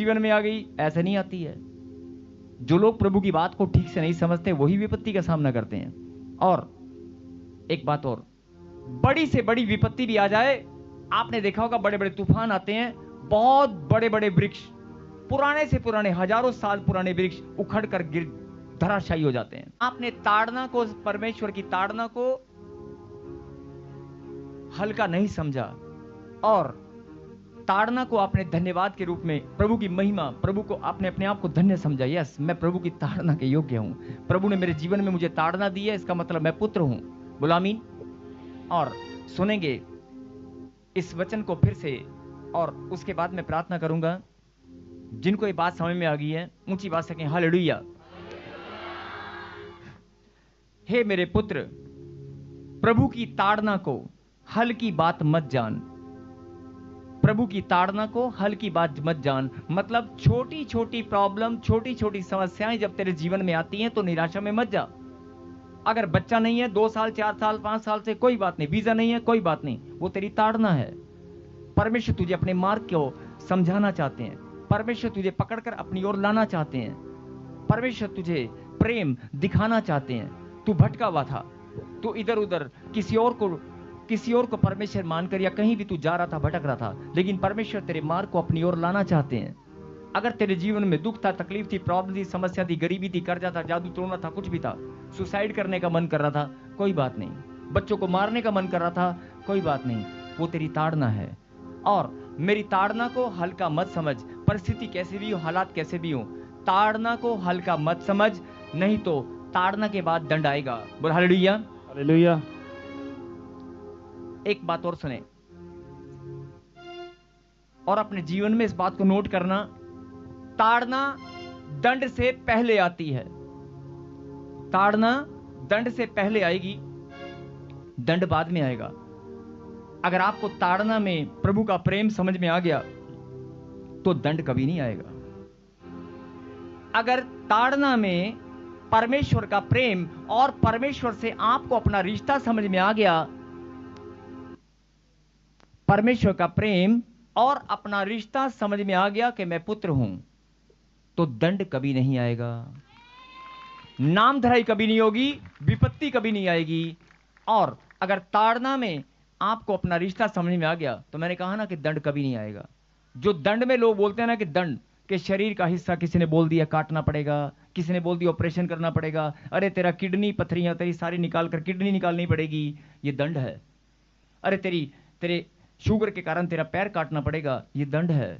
जीवन में आ गई, ऐसे नहीं आती है। जो लोग प्रभु की बात को ठीक से नहीं समझते वही विपत्ति का सामना करते हैं। और एक बात और, बड़ी से बड़ी विपत्ति भी आ जाए, आपने देखा होगा बड़े बड़े तूफान आते हैं, बहुत बड़े बड़े वृक्ष, पुराने से पुराने हजारों साल पुराने वृक्ष उखड़ कर गिर धराशायी हो जाते हैं। आपने ताड़ना को, परमेश्वर की ताड़ना को हल्का नहीं समझा और ताड़ना को आपने धन्यवाद के रूप में, प्रभु की महिमा, प्रभु को आपने अपने आप को धन्य समझा। यस, मैं प्रभु की ताड़ना के योग्य हूं, प्रभु ने मेरे जीवन में मुझे ताड़ना दी है, इसका मतलब मैं पुत्र हूं। बोलो आमीन। और सुनेंगे इस वचन को फिर से, और उसके बाद मैं प्रार्थना करूंगा। जिनको ये बात समझ में आ गई है ऊंची बात से कहें हालेलुया। हे मेरे पुत्र, प्रभु की ताड़ना को हल्की बात मत जान। प्रभु की ताड़ना को हल्की बात मत जान, मतलब छोटी छोटी प्रॉब्लम, छोटी छोटी समस्याएं जब तेरे जीवन में आती हैं तो निराशा में मत जा। अगर बच्चा नहीं है 2 साल 4 साल 5 साल से, कोई बात नहीं। वीजा नहीं है, कोई बात नहीं, वो तेरी ताड़ना है। परमेश्वर तुझे अपने मार्ग को समझाना चाहते हैं, परमेश्वर तुझे पकड़कर अपनी ओर लाना चाहते हैं, परमेश्वर तुझे प्रेम दिखाना चाहते हैं। तू भटका हुआ था, तू इधर उधर किसी और को परमेश्वर मानकर, या कहीं भी तू जा रहा था, भटक रहा था, लेकिन परमेश्वर तेरे मार्ग को अपनी ओर लाना चाहते हैं। अगर तेरे जीवन में दुख था, तकलीफ थी, प्रॉब्लम थी, समस्या थी, गरीबी थी, कर्जा था, जादू टोना था, कुछ भी था, सुसाइड करने का मन कर रहा था, कोई बात नहीं, बच्चों को मारने का मन कर रहा था, कोई बात नहीं, वो तेरी ताड़ना है। और मेरी ताड़ना को हल्का मत समझ, परिस्थिति कैसे भी हो, हालात कैसे भी हो, ताड़ना को हल्का मत समझ, नहीं तो ताड़ना के बाद दंड आएगा। बोल हालेलुया। हालेलुया। एक बात और सुने और अपने जीवन में इस बात को नोट करना, ताड़ना दंड से पहले आती है। ताड़ना दंड से पहले आएगी, दंड बाद में आएगा। अगर आपको ताड़ना में प्रभु का प्रेम समझ में आ गया तो दंड कभी नहीं आएगा। अगर ताड़ना में परमेश्वर का प्रेम और परमेश्वर से आपको अपना रिश्ता समझ में आ गया, परमेश्वर का प्रेम और अपना रिश्ता समझ में आ गया कि मैं पुत्र हूं, तो दंड कभी नहीं आएगा, नाम धराई कभी नहीं होगी, विपत्ति कभी नहीं आएगी। और अगर ताड़ना में आपको अपना रिश्ता समझ में आ गया तो मैंने कहा ना कि दंड कभी नहीं आएगा। जो दंड में लोग बोलते हैं ना कि दंड के शरीर का हिस्सा किसी ने बोल दिया काटना पड़ेगा, किसी ने बोल दिया ऑपरेशन करना पड़ेगा, अरे तेरा किडनी पथरियां तेरी सारी निकाल कर किडनी निकालनी पड़ेगी, ये दंड है। अरे तेरे शुगर के कारण तेरा पैर काटना पड़ेगा, ये दंड है।